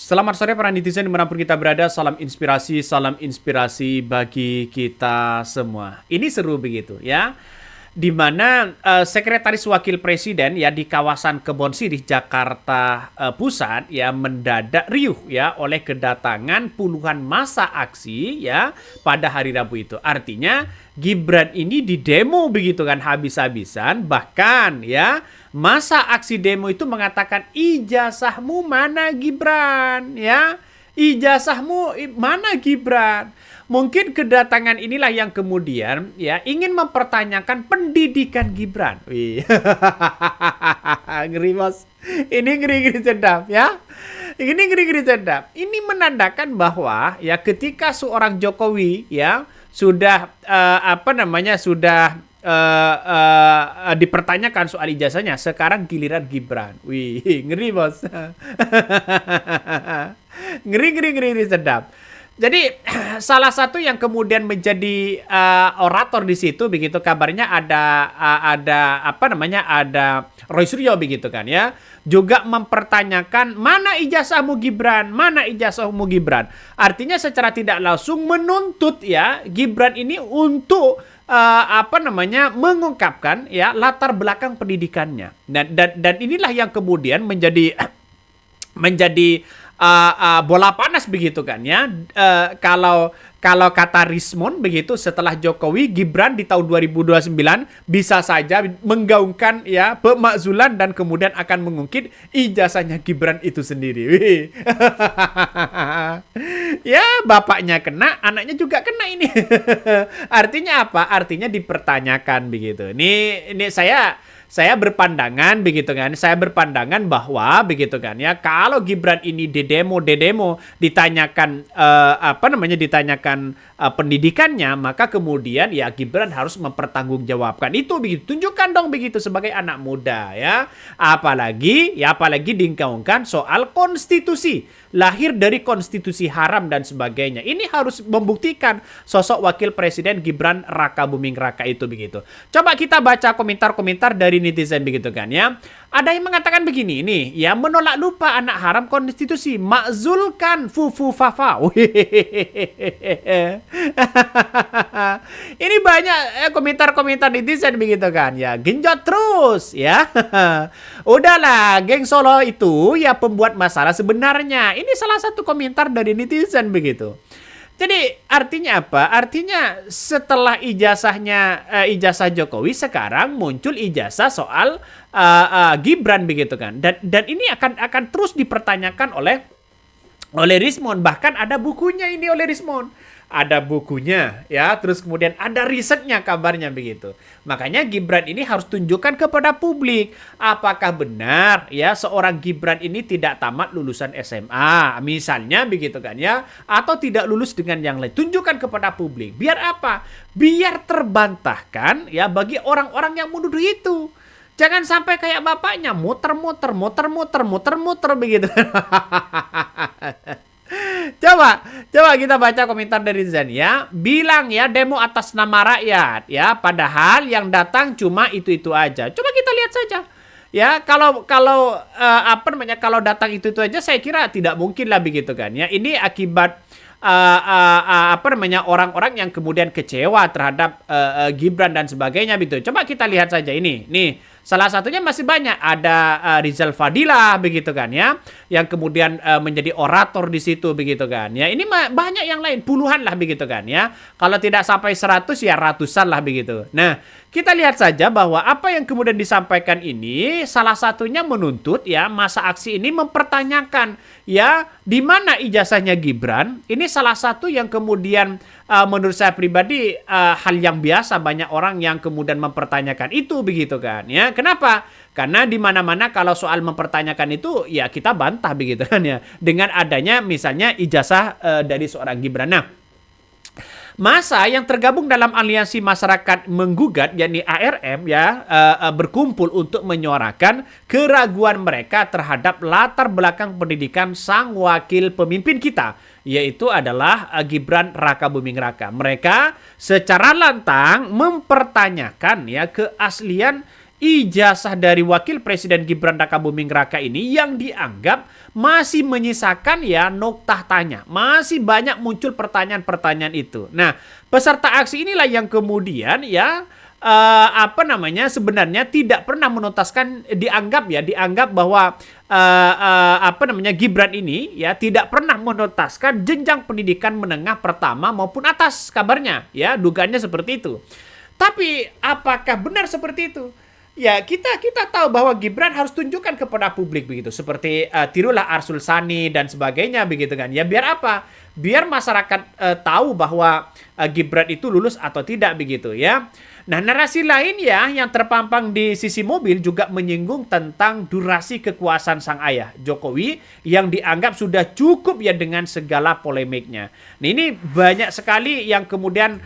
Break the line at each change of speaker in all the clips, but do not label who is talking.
Selamat sore para netizen dimanapun kita berada. Salam inspirasi bagi kita semua. Ini seru begitu ya. Di mana Sekretaris Wakil Presiden ya di kawasan Kebon Sirih Jakarta Pusat ya mendadak riuh ya oleh kedatangan puluhan massa aksi ya pada hari Rabu itu. Artinya Gibran ini didemo begitu kan habis-habisan, bahkan ya masa aksi demo itu mengatakan ijazahmu mana Gibran ya, ijazahmu mana Gibran. Mungkin kedatangan inilah yang kemudian ya ingin mempertanyakan pendidikan Gibran. Wih. Ngeri bos. Ini ngeri-ngeri sedap ya. Ini ngeri-ngeri sedap. Ini menandakan bahwa ya ketika seorang Jokowi ya sudah dipertanyakan soal ijazahnya, sekarang giliran Gibran. Wih, ngeri bos. Ngeri sedap. Jadi salah satu yang kemudian menjadi orator di situ begitu kabarnya ada Roy Suryo begitu kan ya, juga mempertanyakan mana ijazahmu Gibran, mana ijazahmu Gibran. Artinya secara tidak langsung menuntut ya Gibran ini untuk mengungkapkan ya latar belakang pendidikannya. Dan inilah yang kemudian menjadi bola panas begitu kan ya. Kalau kata Rismon begitu, setelah Jokowi, Gibran di tahun 2029 bisa saja menggaungkan ya pemakzulan dan kemudian akan mengungkit ijazahnya Gibran itu sendiri. Ya bapaknya kena, anaknya juga kena ini. Artinya apa? Artinya dipertanyakan begitu. Ini saya berpandangan begitu kan. Saya berpandangan bahwa begitu kan ya, kalau Gibran ini didemo ditanyakan pendidikannya, maka kemudian ya Gibran harus mempertanggungjawabkan itu begitu. Tunjukkan dong begitu sebagai anak muda ya. Apalagi digaungkan soal konstitusi, lahir dari konstitusi haram dan sebagainya. Ini harus membuktikan sosok wakil presiden Gibran Raka Buming Raka itu begitu. Coba kita baca komentar-komentar dari netizen begitu kan ya. Ada yang mengatakan begini nih, ya menolak lupa anak haram konstitusi, makzulkan fufu fafa. Ini banyak komentar-komentar netizen begitu kan ya. Genjot terus ya. Udahlah, geng Solo itu ya pembuat masalah sebenarnya. Ini salah satu komentar dari netizen begitu. Jadi artinya apa? Artinya setelah ijazah Jokowi, sekarang muncul ijazah soal Gibran begitu kan. Dan ini akan terus dipertanyakan oleh Rismon. Bahkan ada bukunya ini oleh Rismon. Ada bukunya ya, terus kemudian ada risetnya kabarnya begitu. Makanya Gibran ini harus tunjukkan kepada publik apakah benar ya seorang Gibran ini tidak tamat lulusan SMA misalnya begitu kan ya, atau tidak lulus dengan yang lain. Tunjukkan kepada publik. Biar apa? Biar terbantahkan ya bagi orang-orang yang menuduh itu. Jangan sampai kayak bapaknya muter-muter begitu. Coba kita baca komentar dari Zen ya. Bilang ya demo atas nama rakyat ya, padahal yang datang cuma itu aja. Coba kita lihat saja. Ya, kalau datang itu aja, saya kira tidak mungkin lah begitu kan ya. Ini akibat orang-orang yang kemudian kecewa terhadap Gibran dan sebagainya gitu. Coba kita lihat saja ini. Nih, salah satunya masih banyak. Ada Rizal Fadilah begitu kan ya, yang kemudian menjadi orator di situ begitu kan ya. Ini banyak yang lain, puluhan lah begitu kan ya. Kalau tidak sampai 100 ya ratusan lah begitu. Nah, kita lihat saja bahwa apa yang kemudian disampaikan ini salah satunya menuntut ya masa aksi ini mempertanyakan ya di mana ijazahnya Gibran. Ini salah satu yang kemudian menurut saya pribadi hal yang biasa, banyak orang yang kemudian mempertanyakan itu begitu kan ya. Kenapa? Karena di mana-mana kalau soal mempertanyakan itu ya kita bantah begitu kan ya, dengan adanya misalnya ijazah dari seorang Gibran. Nah, masa yang tergabung dalam aliansi masyarakat menggugat yakni ARM ya berkumpul untuk menyuarakan keraguan mereka terhadap latar belakang pendidikan sang wakil pemimpin kita, yaitu adalah Gibran Raka Buming Raka. Mereka secara lantang mempertanyakan ya keaslian ijazah dari Wakil Presiden Gibran Rakabuming Raka ini yang dianggap masih menyisakan ya noktah tanya. Masih banyak muncul pertanyaan-pertanyaan itu. Nah, peserta aksi inilah yang kemudian ya sebenarnya tidak pernah menuntaskan, dianggap bahwa Gibran ini ya tidak pernah menuntaskan jenjang pendidikan menengah pertama maupun atas, kabarnya ya, dugaannya seperti itu. Tapi apakah benar seperti itu? Ya, kita tahu bahwa Gibran harus tunjukkan kepada publik begitu. Seperti tirulah Arsul Sani dan sebagainya begitu kan. Ya biar apa? Biar masyarakat tahu bahwa Gibran itu lulus atau tidak begitu ya. Nah, narasi lain ya yang terpampang di sisi mobil juga menyinggung tentang durasi kekuasaan sang ayah Jokowi yang dianggap sudah cukup ya dengan segala polemiknya. Nah, ini banyak sekali yang kemudian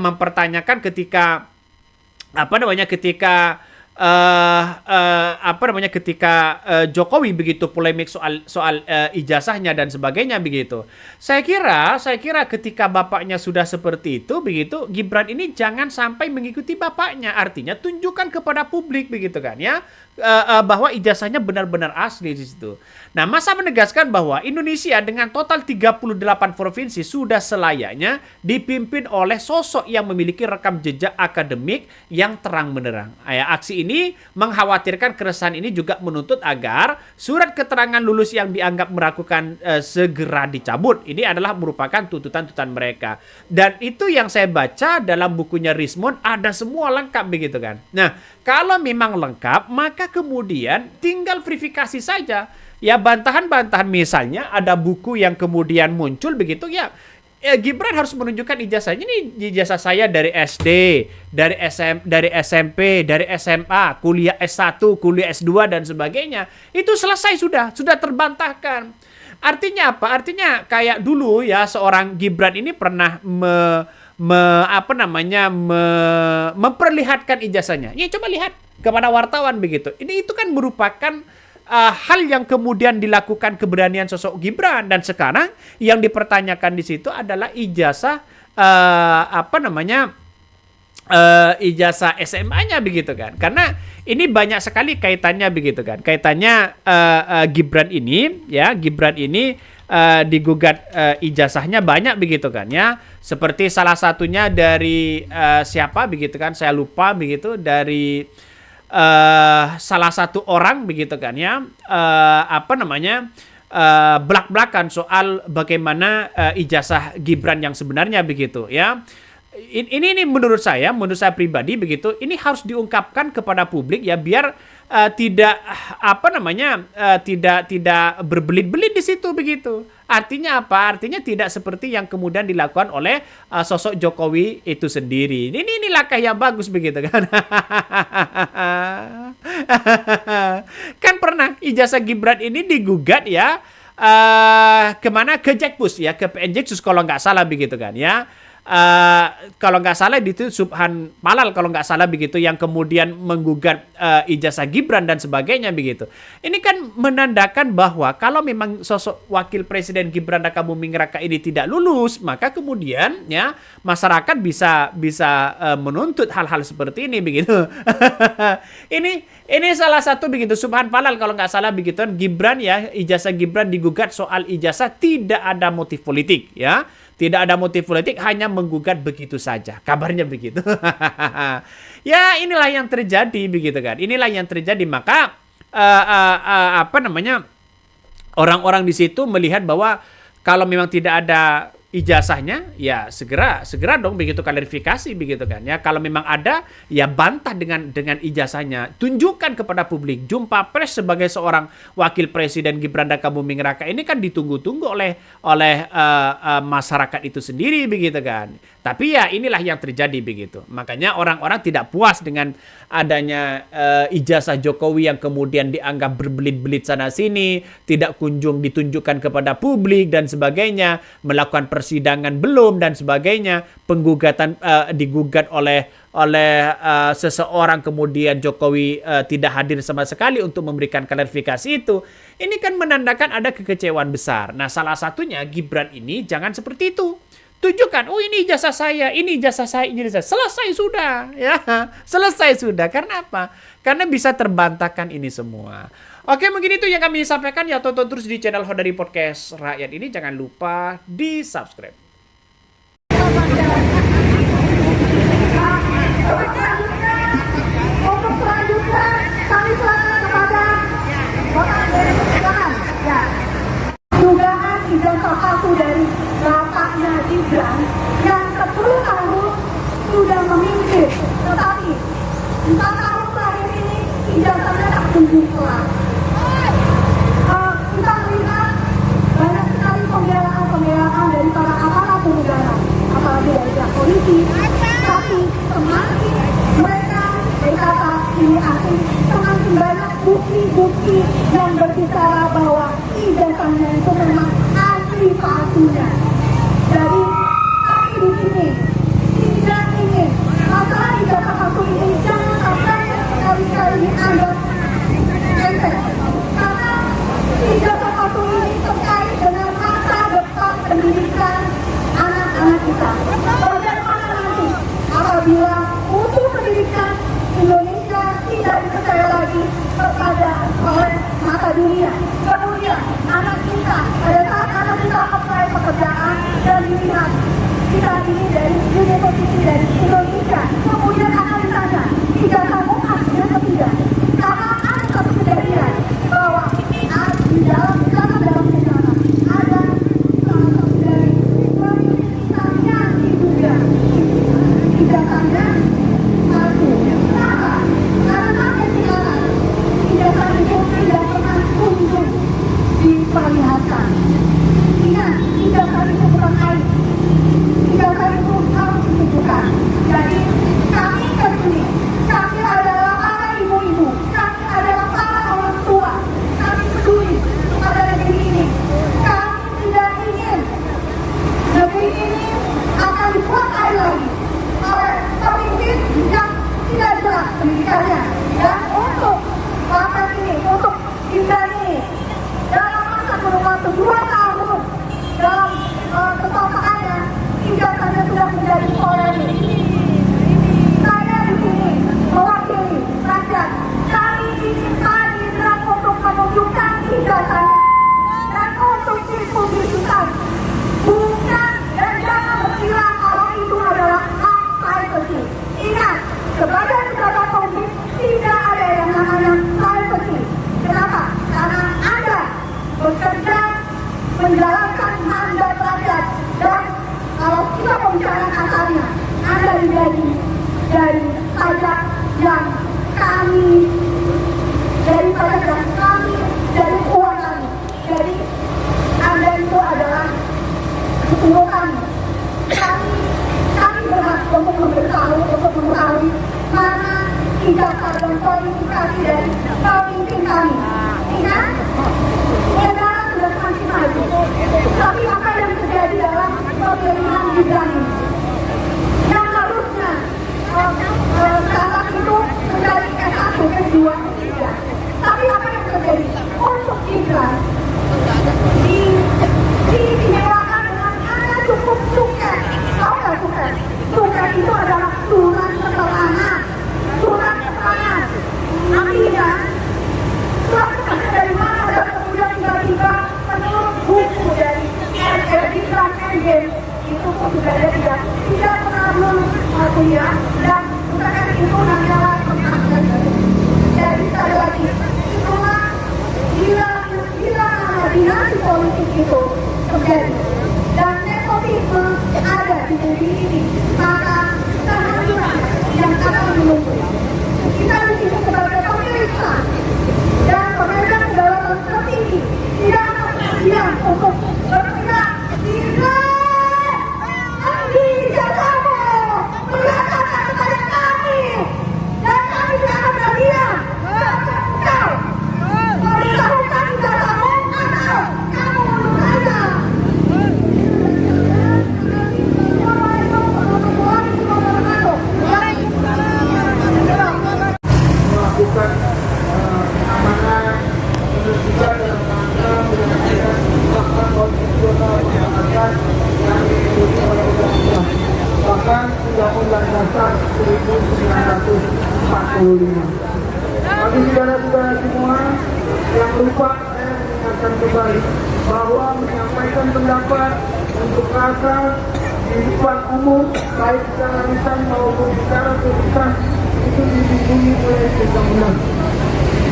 mempertanyakan ketika Jokowi begitu polemik soal ijazahnya dan sebagainya begitu. Saya kira ketika bapaknya sudah seperti itu begitu, Gibran ini jangan sampai mengikuti bapaknya. Artinya tunjukkan kepada publik begitu kan ya, bahwa ijazahnya benar-benar asli di situ. Nah, masa menegaskan bahwa Indonesia dengan total 38 provinsi sudah selayaknya dipimpin oleh sosok yang memiliki rekam jejak akademik yang terang benderang. Aksi ini mengkhawatirkan keresahan ini juga menuntut agar surat keterangan lulus yang dianggap meragukan segera dicabut. Ini adalah merupakan tuntutan-tuntutan mereka. Dan itu yang saya baca dalam bukunya Rismond, ada semua lengkap begitu kan. Nah, kalau memang lengkap, maka kemudian tinggal verifikasi saja. Ya, bantahan-bantahan misalnya ada buku yang kemudian muncul begitu ya, Gibran harus menunjukkan ijazahnya. Ini ijazah saya dari SD, dari SMP, dari SMA, kuliah S1, kuliah S2 dan sebagainya. Itu selesai sudah terbantahkan. Artinya apa? Artinya kayak dulu ya seorang Gibran ini pernah memperlihatkan ijazahnya. Ya coba lihat kepada wartawan begitu. Itu kan merupakan hal yang kemudian dilakukan keberanian sosok Gibran, dan sekarang yang dipertanyakan di situ adalah ijazah ijazah SMA-nya begitu kan. Karena ini banyak sekali kaitannya begitu kan. Kaitannya Gibran ini digugat ijazahnya banyak begitu kan ya. Seperti salah satunya dari siapa begitu kan, saya lupa begitu, dari salah satu orang begitu kan ya, belak-belakan soal bagaimana ijazah Gibran yang sebenarnya begitu ya. Ini menurut saya pribadi begitu, ini harus diungkapkan kepada publik ya, biar tidak berbelit-belit di situ begitu. Artinya apa? Artinya tidak seperti yang kemudian dilakukan oleh sosok Jokowi itu sendiri. Ini langkah yang bagus begitu kan. Kan pernah ijazah Gibran ini digugat ya, kemana, ke Jakpus ya, ke PN Jakpus kalau nggak salah begitu kan ya. Kalau nggak salah itu Subhan Palal kalau nggak salah begitu, yang kemudian menggugat ijazah Gibran dan sebagainya begitu. Ini kan menandakan bahwa kalau memang sosok Wakil Presiden Gibran Rakabuming Raka ini tidak lulus, maka kemudian ya masyarakat bisa menuntut hal-hal seperti ini begitu. Ini salah satu begitu, Subhan Palal kalau nggak salah begitu, Gibran ya, ijazah Gibran digugat soal ijazah tidak ada motif politik ya. Tidak ada motif politik, hanya menggugat begitu saja. Kabarnya begitu. Ya, inilah yang terjadi begitu kan. Inilah yang terjadi, maka orang-orang di situ melihat bahwa kalau memang tidak ada ijazahnya, ya segera dong begitu klarifikasi begitu kan ya. Kalau memang ada, ya bantah dengan ijazahnya, tunjukkan kepada publik. Jumpa pers sebagai seorang Wakil Presiden Gibran Rakabuming Raka ini kan ditunggu-tunggu oleh masyarakat itu sendiri begitu kan. Tapi ya inilah yang terjadi begitu. Makanya orang-orang tidak puas dengan adanya ijazah Jokowi yang kemudian dianggap berbelit-belit sana sini, tidak kunjung ditunjukkan kepada publik dan sebagainya, melakukan persidangan belum dan sebagainya, penggugatan digugat oleh seseorang, kemudian Jokowi tidak hadir sama sekali untuk memberikan klarifikasi itu. Ini kan menandakan ada kekecewaan besar. Nah, salah satunya Gibran ini jangan seperti itu. tunjukkan, oh ini ijazah saya, ini ijazah saya, ini ijazah. Selesai sudah, ya. Selesai sudah. Karena apa? Karena bisa terbantahkan ini semua. Oke, mungkin itu yang kami sampaikan. Ya, tonton terus di channel Hodari Podcast Rakyat ini. Jangan lupa di-subscribe.
Untuk selanjutnya, kami serahkan kepada Bapak dari Pertanian. Ya. Dugaan ijazah palsu dari bapaknya Gibran yang 10 tahun sudah memimpin, tetapi 4 tahun terakhir ini ijazahnya tak kunjung kelar. Kita melihat banyak sekali pembelaan dari para aparat negara, apalagi dari pihak polisi. Tapi semakin mereka berkata ini asing, semakin banyak bukti-bukti yang berbicara bahwa ijazahnya itu memang asli palsunya. Jadi kami di sini tidak ingin masalah ijazah palsu ini jangan sampai sekali-kali dianggap enteng. Karena ijazah palsu ini terkait dengan masa depan pendidikan anak-anak kita. Bagaimana nanti apabila mutu pendidikan Indonesia tidak dipercaya lagi oleh mata dunia. Kemudian anak kita, pada saat anak kita apply pekerjaan dan dilihat kita ini dari university dari Indonesia, kemudian akan ditanya ijazahmu asli atau tidak. Karena ada satu kejadian bahwa di dalam sejarah ada salah satu dari pemimpinnya diduga ijazahnya palsu. Kenapa? Karena sampai sekarang ijazah itu tidak pernah kunjung diperlihatkan. Ingat, ijazah itu bukan aib. Ijazah itu harus ditunjukkan. Jadi kami ke sini, kami adalah para ibu-ibu, kami adalah para orang tua, kami peduli kepada negeri ini. Kami tidak ingin negeri ini akan dibuat air lagi oleh pemimpin yang tidak jelas pendidikannya. Dan untuk Bapak ini, untuk Gibran ini, dalam masa kurun waktu 2 tahun dalam kekuasaannya, ijazahnya sudah menjadi polemik. Saya di sini mewakili rakyat. Kami ingin Pak Gibran untuk menunjukkan ijazahnya dan untuk dipublikasikan. Bukan dan jangan berkira kalau itu adalah hak privacy. Ingat, sebagai pejabat publik tidak ada yang namanya privacy. Kenapa? Karena Anda bekerja menjalankan mandat rakyat dan kalau kita bicara kasarnya, Anda digaji dari pajak yang kami, dari pajak yang kami, dari uang kami. Jadi Anda itu adalah ketua kami. Kami berhak untuk mengetahui mana ijazah dan kualifikasi dari pemimpin kami. Ingat, negara sudah semakin maju. Tapi apa yang terjadi dalam pemilihan Gibran ini? Yang harusnya sekarang itu menjadi S1, S2, S3. Tapi apa yang terjadi? Untuk Gibran diistimewakan dengan hanya cukup suket. Tahu nggak suket? Suket itu adalah surat keterangan. Surat keterangan. Artinya, surat keterangan dari mana dan kemudian tiba-tiba menurut buku dari Gibran Endgame itu pun juga dia tidak pernah lulus kuliah dan bukan itu hanyalah pengangguran. Jadi sekali lagi, itulah bila dinasti politik itu terjadi dan nepotisme ada di negeri ini, maka kehancuran yang akan menunggu. Kita di sini sebagai pemerintah dan pemegang kedaulatan tertinggi tidak akan diam untuk berpihak. Ambil ijazahmu, berikan kepada kami dan kami tidak akan berdiam. Kau memberitahukan ijazahmu atau kamu mundur saja.
dan Undang-Undang Dasar 1945. Bagi saudara-saudara semua yang lupa, saya mengingatkan kembali bahwa menyampaikan pendapat untuk rasa di depan umum, baik secara lisan maupun secara tulisan, itu dilindungi oleh undang-undang,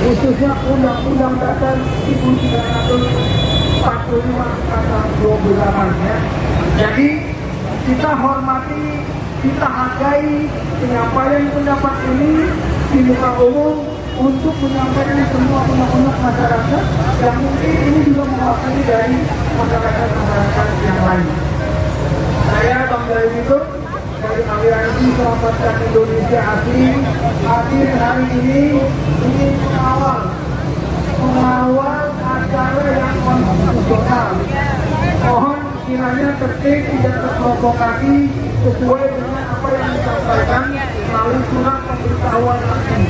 khususnya Undang-Undang Dasar 1945 pasal 28 ya. Jadi kita hormati, kita hargai penyampaian pendapat ini di muka umum untuk menyampaikan semua unek-unek masyarakat yang mungkin ini juga mewakili dari masyarakat yang lain. Saya Bang Dari itu dari Aliansi Selamatkan Indonesia Asli hadir hari ini ingin mengawal acara yang konstitusional. Mohon kiranya tertib, tidak terprovokasi, sesuai dengan apa yang disampaikan melalui surat pemberitahuan ini.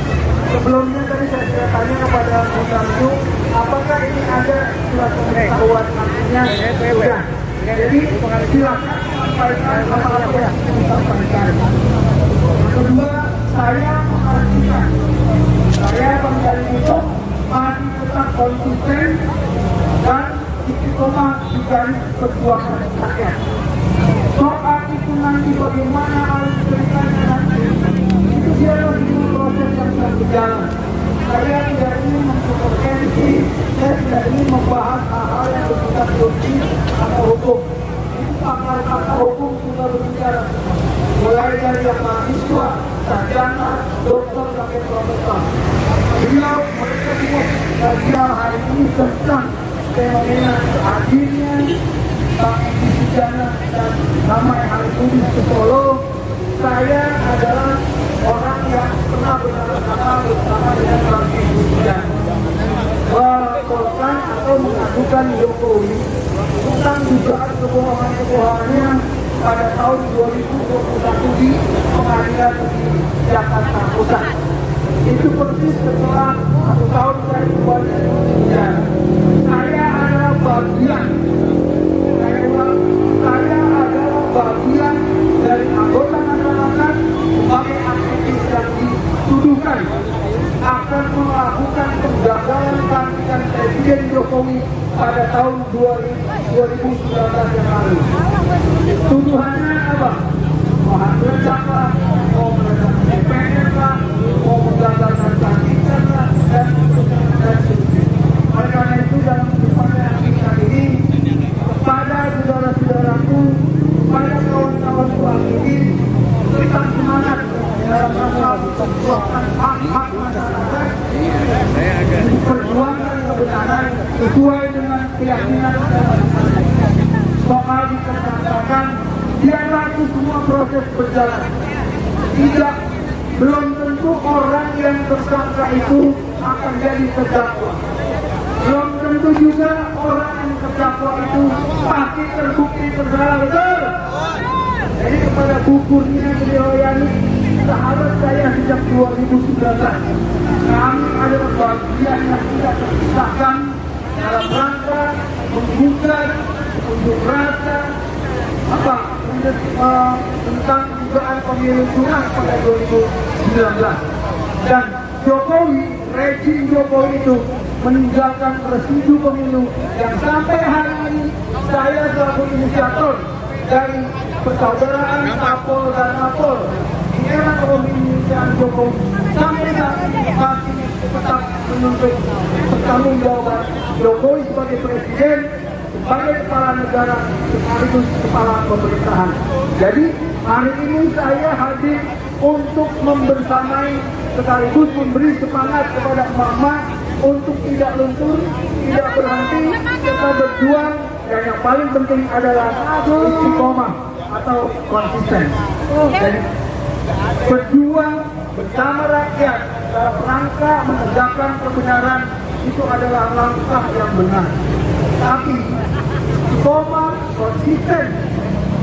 Sebelumnya tadi saya sudah tanya kepada Bu Samsu, apakah ini ada surat pemberitahuan artinya? Sudah. Jadi silakan sampaikan apa-apa yang disampaikan. Kedua, saya memastikan saya Bang itu masih tetap konsisten dan istiqomah di garis perjuangan rakyat. Soal itu nanti bagaimana harus ceritanya nanti, itu dia lagi proses yang sedang berjalan. Saya tidak ingin mengintervensi, saya tidak ingin membahas hal-hal yang bersifat politis atau hukum. Itu pakar-pakar hukum sudah berbicara, mulai dari yang mahasiswa, sarjana, dokter, sampai profesor. Mereka semua berbicara hari ini tentang fenomena hadirnya Bang Egy Sujana dan Damai Haribudin ke Solo. Saya adalah orang yang pernah bersama dengan Bang Egy Sujana melaporkan atau mengadukan Jokowi tentang dugaan kebohongan-kebohongannya pada tahun 2021 di pengadilan negeri Jakarta Pusat. Itu persis setelah 1 tahun dari keluarnya Sujana. Saya adalah bagian dari anggota masyarakat sebagai aktivis yang dituduhkan akan melakukan penggagalan pelantikan Presiden Jokowi pada tahun 2019 yang lalu. Tuduhannya apa? Menghancurkan Jakarta, mau meledak DPR lah, mau menggagalkan pelantikan lah, dan seterusnya. Oleh karena itu dalam kesempatan kita ini, kepada saudara-saudaraku, kepada kawan-kawan aktivis, tetap semangat dalam rangka memperjuangkan hak-hak masyarakat, memperjuangkan kebenaran sesuai dengan keyakinan dan soal dikatakan biarlah itu semua proses berjalan. Belum tentu orang yang tersangka itu akan jadi terdakwa. Belum tentu juga orang yang terdakwa itu pasti terbukti bersalah, betul? Jadi kepada Bu Kurnia Triyoyani, sahabat saya sejak 2019, kami adalah bagian yang tidak terpisahkan dalam rangka menggugat unjuk rasa tentang dugaan pemilu curang pada 2019. Dan Jokowi, rejim Jokowi itu meninggalkan residu pemilu yang sampai hari ini saya selaku inisiator dari persaudaraan Kapol dan Napol di era kepemimpinan Jokowi sampai saat ini masih tetap menuntut pertanggungjawaban Jokowi sebagai presiden, sebagai kepala negara, sekaligus kepala pemerintahan. Jadi hari ini saya hadir untuk membersamai sekaligus memberi semangat kepada emak-emak untuk tidak luntur, tidak berhenti, serta berjuang, dan yang paling penting adalah istiqomah atau konsisten. Jadi berjuang bersama rakyat dalam rangka menegakkan kebenaran itu adalah langkah yang benar. Tapi istiqomah, konsisten,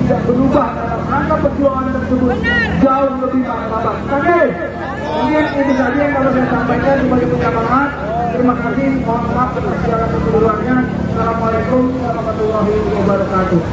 tidak berubah dalam rangka perjuangan tersebut jauh lebih martabat. Oke, mungkin itu saja yang kalau saya sampaikan sebagai penyampaian. Terima kasih, mohon maaf atas segala keseluruhannya. Assalamualaikum warahmatullahi wabarakatuh.